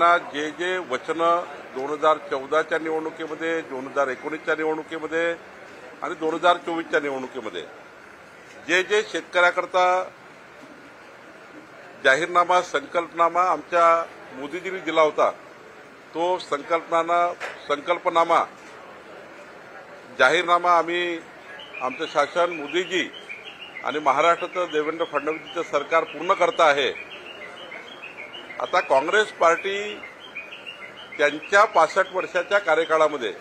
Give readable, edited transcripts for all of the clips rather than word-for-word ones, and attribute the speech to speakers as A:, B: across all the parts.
A: शेतकऱ्यांना जे जे वचनं 2014च्या निवडणुकीमध्ये, 2019च्या निवडणुकीमध्ये आणि 2024च्या निवडणुकीमध्ये जे जे शेतकऱ्याकरता जाहीरनामा, संकल्पनामा आमच्या मोदीजींनी दिला होता, तो संकल्पनामा जाहीरनामा आम्ही आमचं शासन, मोदीजी आणि महाराष्ट्राचं देवेंद्र फडणवीसचं सरकार पूर्ण करत आहे। आता काँग्रेस पार्टी त्यांच्या 65 वर्षाच्या कार्यकाळामध्ये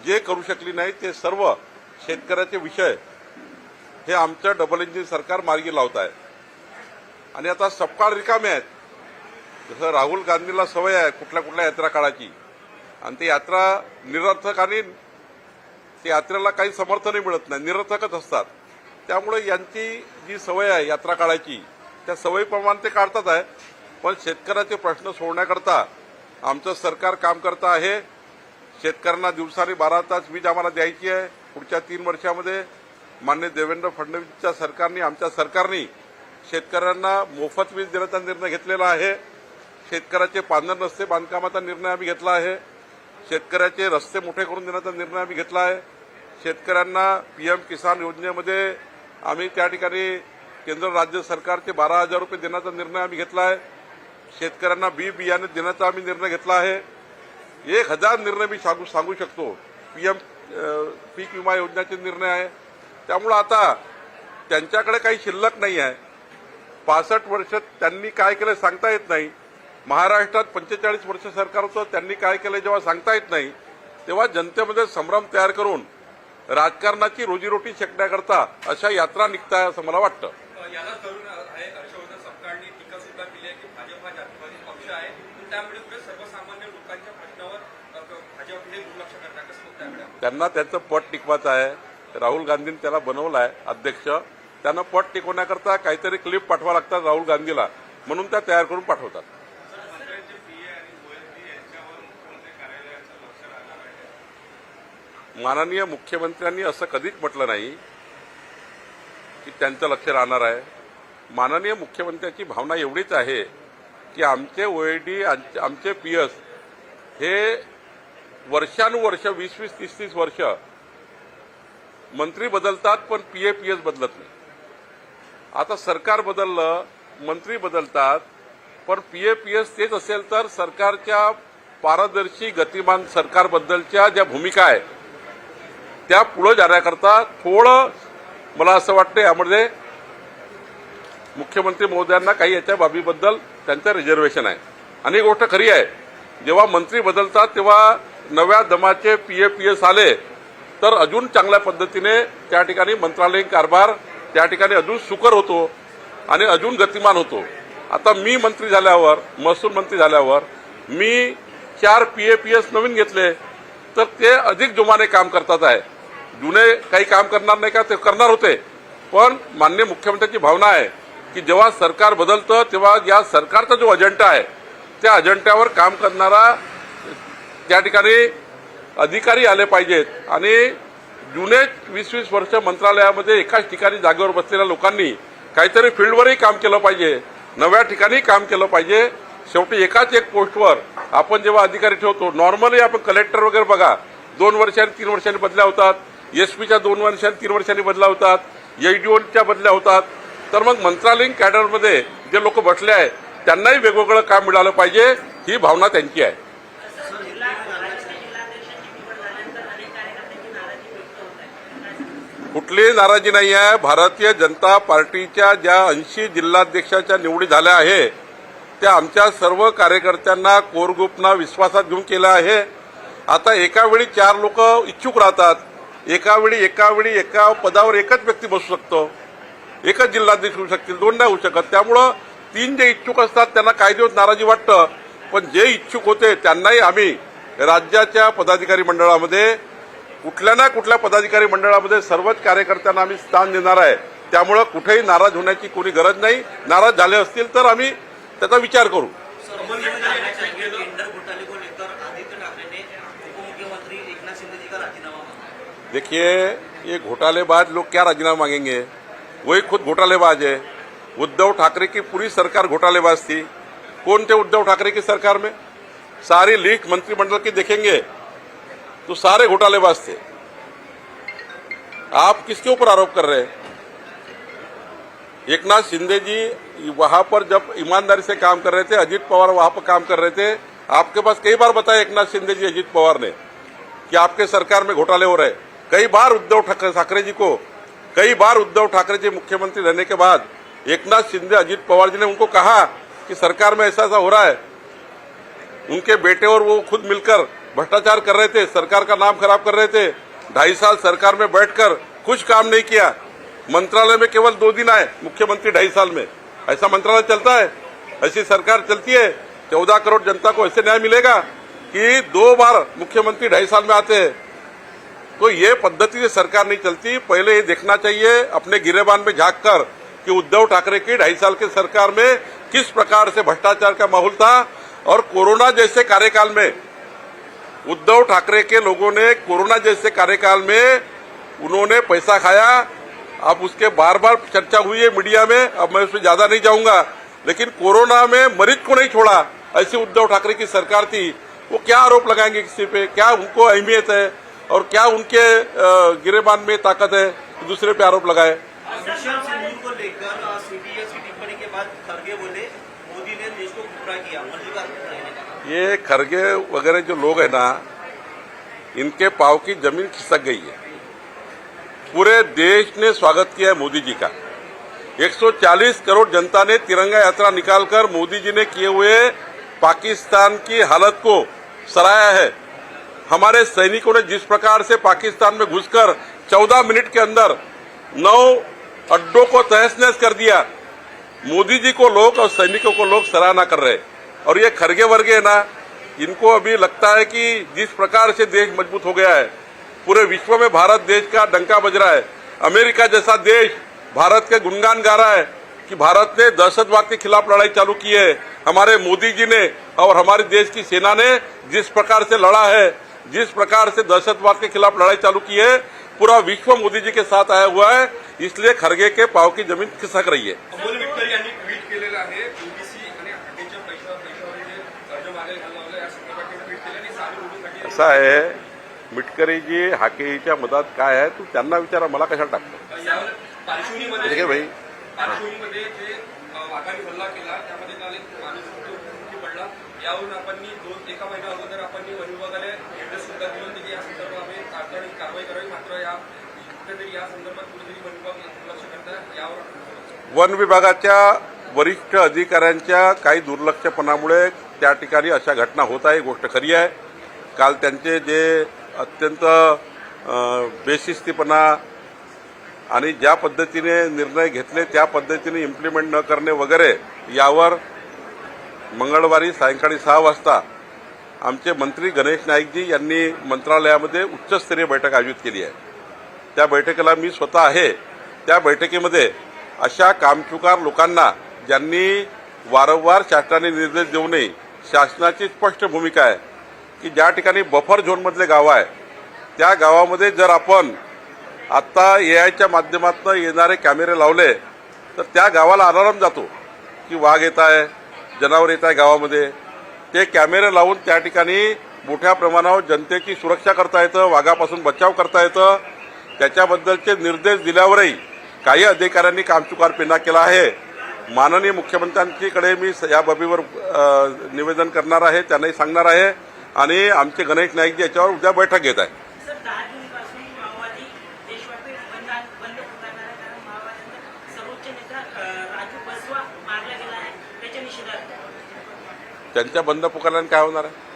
A: जे करू शकली नाही ते सर्व शेतकऱ्याचे विषय हे आमचं डबल इंजिन सरकार मार्गी लावत आहे। आणि आता सपकाळ रिकामे आहेत। जसं राहुल गांधीला सवय आहे कुठल्या यात्रा काढायची, आणि ती यात्रा निरर्थक आणि त्या यात्रेला काही समर्थनही मिळत नाही, निरर्थकच असतात। त्यामुळे यांची जी सवय आहे यात्रा काढायची, त्या सवयीप्रमाणे ते काढतात आहे। पण शेतकऱ्याचे प्रश्न सोडवण्याकरता आमचं सरकार काम करत आहे। शेतकऱ्यांना दिवसारी 12 तास वीज आम्हाला द्यायची आहे पुढच्या 3 वर्षामध्ये। माननीय देवेंद्र फडणवीसच्या सरकारने, आमच्या सरकारने शेतकऱ्यांना मोफत वीज देण्याचा निर्णय घेतलेला आहे। शेतकऱ्याचे पांढर रस्ते बांधकामाचा निर्णय आम्ही घेतला आहे। शेतकऱ्याचे रस्ते मोठे करून देण्याचा निर्णय आम्ही घेतला आहे। शेतकऱ्यांना पीएम किसान योजनेमध्ये आम्ही त्या ठिकाणी केंद्र राज्य सरकारचे 12,000 रुपये देण्याचा निर्णय आम्ही घेतला आहे। शेतकऱ्यांना बियाणे देण्याचा आम्ही निर्णय घेतला आहे। 1000 निर्णय मी सांगू शकतो। पीएम पीक विमा योजनेचे निर्णय आहे। त्यामुळे आता त्यांच्याकडे काही शिल्लक नाही आहे। 65 वर्ष त्यांनी काय केलं सांगता येत नाही। महाराष्ट्रात 45 वर्ष सरकार होतं, त्यांनी काय केलं जेव्हा सांगता येत नाही, तेव्हा जनतेमध्ये संभ्रम तयार करून राजकारणाची रोजीरोटी शेकण्याकरता अशा यात्रा निघताय असं मला वाटतं।
B: याला तरुण आहे हर्षवर्धन सपकाळनी टीका सुद्धा केली आहे की भाजप हा जातीवादी पक्ष आहे, त्यामुळे सर्वसामान्य लोकांच्या प्रश्नावर भाजप हे दुर्लक्ष करतात, कसं होतं त्याकडे?
A: त्यांना त्याचं पट टिकवायचं आहे। राहुल गांधींनी त्याला बनवलं आहे अध्यक्ष। त्यांना पट टिकवण्याकरता काहीतरी क्लिप पाठवा लागतात राहुल गांधीला, म्हणून त्या तयार करून पाठवतात। माननीय मुख्यमंत्र्यांनी असं कधीच म्हटलं नाही की त्यांचं लक्ष राहणार आहे। माननीय मुख्यमंत्र्यांची भावना एवढीच आहे की आमचे ओएडी, आमचे पीएस हे वर्षानुवर्ष 20-20, 30-30 वर्ष मंत्री बदलतात, पण पीएस बदलत नाही। आता सरकार बदललं, मंत्री बदलतात, पण पीएस तेच असेल तर सरकारच्या पारदर्शी गतिमान सरकारबद्दलच्या ज्या भूमिका आहे त्या पुढे जाण्याकरता थोडं मला असं वाटतं यामध्ये मुख्यमंत्री महोदयांना काही याच्या बाबीबद्दल त्यांचं रिझर्वेशन आहे। आणि ही गोष्ट खरी आहे, जेव्हा मंत्री बदलतात तेव्हा नव्या दमाचे पीएस आले तर अजून चांगल्या पद्धतीने त्या ठिकाणी मंत्रालयीन कारभार त्या ठिकाणी अजून सुकर होतो आणि अजून गतिमान होतो। आता मी मंत्री झाल्यावर, महसूल मंत्री झाल्यावर मी 4 पीएस नवीन घेतले तर ते अधिक जोमाने काम करतात आहे। जुने काही काम करणार नाही का, ते करणार होते। पण माननीय मुख्यमंत्र्यांची भावना आहे की जेव्हा सरकार बदलतं तेव्हा या सरकारचा जो अजेंडा आहे त्या अजेंड्यावर काम करणारा त्या ठिकाणी अधिकारी आले पाहिजेत। आणि जुने 20-20 वर्ष मंत्रालयामध्ये एकाच ठिकाणी जागेवर बसलेल्या लोकांनी काहीतरी फील्डवरही काम केलं पाहिजे, नव्या ठिकाणी काम केलं पाहिजे। शेवटी एकाच एक पोस्टवर आपण जेव्हा अधिकारी ठेवतो, नॉर्मली आपण कलेक्टर वगैरे बघा 2 वर्षांनी 3 वर्षांनी बदल्या होतात, एसपीच्या 2 वर्षांनी 3 वर्षांनी बदल्या होतात, एडीओच्या बदल्या होतात। तर मग मंत्रालयीन कॅडरमध्ये जे लोक बसले आहेत त्यांनाही वेगवेगळं काम मिळालं पाहिजे, ही भावना त्यांची आहे। कुठलीही नाराजी नाही आहे। भारतीय जनता पार्टीच्या ज्या 80 जिल्हाध्यक्षाच्या निवडी झाल्या आहे त्या आमच्या सर्व कार्यकर्त्यांना, कोर ग्रुपना विश्वासात घेऊन केलं आहे। आता एका वेळी 4 लोक इच्छुक राहतात, एका वेळी एका पदावर एकच व्यक्ती बसू शकतो, एकच जिल्हाध्यक्ष होऊ शकतील, 2 नाही होऊ शकत। त्यामुळं 3 जे इच्छुक असतात त्यांना काही दिवस नाराजी वाटतं, पण जे इच्छुक होते त्यांनाही आम्ही राज्याच्या पदाधिकारी मंडळामध्ये कुठल्या ना कुठल्या पदाधिकारी मंडळामध्ये सर्वच कार्यकर्त्यांना आम्ही स्थान देणार आहे। त्यामुळे कुठेही नाराज होण्याची कोणी गरज नाही। नाराज झाले असतील तर आम्ही त्याचा विचार करू। देखिए, ये घोटालेबाज लोग क्या राजीनामा मांगेंगे, वही खुद घोटालेबाज है। उद्धव ठाकरे की पूरी सरकार घोटालेबाज थी। कौन थे उद्धव ठाकरे की सरकार में? सारी लिस्ट मंत्रिमंडल की देखेंगे तो सारे घोटालेबाज थे। आप किसके ऊपर आरोप कर रहे हैं? एकनाथ शिंदे जी वहां पर जब ईमानदारी से काम कर रहे थे, अजीत पवार वहां पर काम कर रहे थे, आपके पास कई बार बताया एकनाथ शिंदे जी, अजीत पवार ने कि आपके सरकार में घोटाले हो रहे। कई बार उद्धव ठाकरे जी को, कई बार उद्धव ठाकरे जी मुख्यमंत्री रहने के बाद एकनाथ शिंदे, अजीत पवार जी ने उनको कहा कि सरकार में ऐसा ऐसा हो रहा है। उनके बेटे और वो खुद मिलकर भ्रष्टाचार कर रहे थे, सरकार का नाम खराब कर रहे थे। 2.5 साल सरकार में बैठकर कुछ काम नहीं किया। मंत्रालय में केवल 2 दिन आए मुख्यमंत्री 2.5 साल में। ऐसा मंत्रालय चलता है? ऐसी सरकार चलती है? 14 करोड़ जनता को ऐसे न्याय मिलेगा कि 2 बार मुख्यमंत्री 2.5 साल में आते हैं? तो ये पद्धति से सरकार नहीं चलती। पहले ये देखना चाहिए अपने गिरेबान में झांक कर कि उद्धव ठाकरे की 2.5 साल की सरकार में किस प्रकार से भ्रष्टाचार का माहौल था। और कोरोना जैसे कार्यकाल में उद्धव ठाकरे के लोगों ने, कोरोना जैसे कार्यकाल में उन्होंने पैसा खाया। अब उसके बार बार चर्चा हुई है मीडिया में, अब मैं उसमें ज्यादा नहीं जाऊंगा, लेकिन कोरोना में मरीज को नहीं छोड़ा, ऐसी उद्धव ठाकरे की सरकार थी। वो क्या आरोप लगाएंगे किसी पे? क्या उनको अहमियत है और क्या उनके गिरेबान में ताकत है कि दूसरे पे आरोप लगाए?
C: विषम सिंधु को लेकर सीबीएस की टिप्पणी के बाद खरगे बोले मोदी ने देश को गुमराह किया।
A: ये खरगे वगैरह जो लोग हैं ना, इनके पांव की जमीन खिसक गई है। पूरे देश ने स्वागत किया है मोदी जी का। 140 करोड़ जनता ने तिरंगा यात्रा निकालकर मोदी जी ने किए हुए पाकिस्तान की हालत को सराहा है। हमारे सैनिकों ने जिस प्रकार से पाकिस्तान में घुसकर 14 मिनट के अंदर 9 अड्डों को तहस नहस कर दिया, मोदी जी को लोग और सैनिकों को लोग सराहना कर रहे। और ये खरगे वर्गे है ना, इनको अभी लगता है कि जिस प्रकार से देश मजबूत हो गया है, पूरे विश्व में भारत देश का डंका बज रहा है। अमेरिका जैसा देश भारत के गुणगान गा रहा है कि भारत ने दहशतवाद के खिलाफ लड़ाई चालू की है। हमारे मोदी जी ने और हमारे देश की सेना ने जिस प्रकार से लड़ा है, जिस प्रकार से दहशतवाद के खिलाफ लड़ाई चालू की है, पूरा विश्व मोदी जी के साथ आया हुआ है। इसलिए खरगे के पाव की जमीन खिसक रही है।
B: अमोल मिटकर यांनी ट्विट केलेलं आहे, ओबीसी आणि हाकेच्या पैशावर जे कर्ज मागायला लावलं या संदर्भात ट्विट केलं आणि सामी निवडणुकीसाठी
A: असं आहे, मिटकरी जी हाकेच्या मदत काय आहे तू त्यांना विचारा, मला कशाला टाकतो?
B: यावर पार्श्वभूमीमध्ये
A: ठीक आहे भाई।
B: पार्श्वभूमीमध्ये जे वाघाने हल्ला केला त्यामध्ये काल एक माणूस मृत्यू पडला। यावरून आपण एका महिना अगोदर आपण वन विभागाला निर्देश सुद्धा दिले होते की या संदर्भात तातडीने कारवाई करावी। मात्र या कुठेतरी या संदर्भात कुठेतरी वन विभाग दुर्लक्ष करतात। यावर
A: वन विभागाच्या वरिष्ठ अधिकाऱ्यांच्या काही दुर्लक्षपणामुळे त्या ठिकाणी अशा घटना होत आहे, गोष्ट खरी आहे। काल त्यांचे जे अत्यंत बेशिस्तीपणा आणि ज्या पद्धतीने निर्णय घेतले त्या पद्धतीने इम्प्लिमेंट न करणे वगैरे, यावर मंगळवारी सायंकाळी 6 वाजता आमचे मंत्री गणेश नाईकजी यांनी मंत्रालयामध्ये उच्चस्तरीय बैठक आयोजित केली आहे। त्या बैठकीला मी स्वतः आहे। त्या बैठकीमध्ये अशा कामचुकार लोकांना, ज्यांनी वारंवार शासनाने निर्देश देऊ नये, शासनाची स्पष्ट भूमिका आहे की ज्या ठिकाणी बफर झोनमधले गाव आहे त्या गावामध्ये जर आपण आता एआयच्या माध्यमातून येणारे कॅमेरे लावले तर त्या गावाला अलार्म जातो की वाघ येत आहे, जनावर येत आहे गावामध्ये। ते कॅमेरे लावून त्या ठिकाणी मोठ्या प्रमाणावर जनतेची सुरक्षा करता येतं, वाघापासून बचाव करता येतं। त्याच्याबद्दलचे निर्देश दिल्यावरही काही अधिकाऱ्यांनी कामचुकारपणा केला आहे। माननीय मुख्यमंत्र्यांकडे मी या बाबीवर निवेदन करणार आहे, त्यांनाही सांगणार आहे आणि आमचे गणेश नाईकजी याच्यावर उद्या बैठक घेत आहे।
D: सर 10 जूनपासून माओवादी देशव्यापी बंद पुकारणार आहे, कारण माओवाद्यांना सर्वोच्च नेता राजू बसवा मारला गेला आहे, त्याच्या निषेधार्थ
A: त्यांच्या बंद पुकारल्याने काय होणार आहे?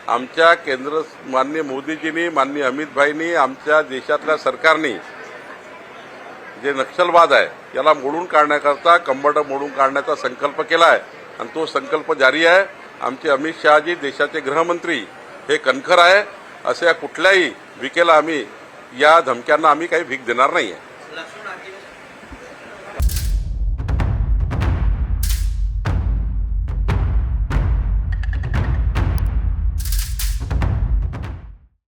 A: आमच्या केंद्र माननीय मोदीजींनी, माननीय अमितभाईंनी, आमच्या देशातल्या सरकारने जे नक्षलवाद आहे याला मोडून काढण्याकरता, कंबरडं मोडून काढण्याचा संकल्प केला आहे आणि तो संकल्प जारी आहे। आमचे अमित शहाजी देशाचे गृहमंत्री हे कणखर आहे। अशा कुठल्याही विकेला आम्ही, या धमक्यांना आम्ही काही भीक देणार नाहीये।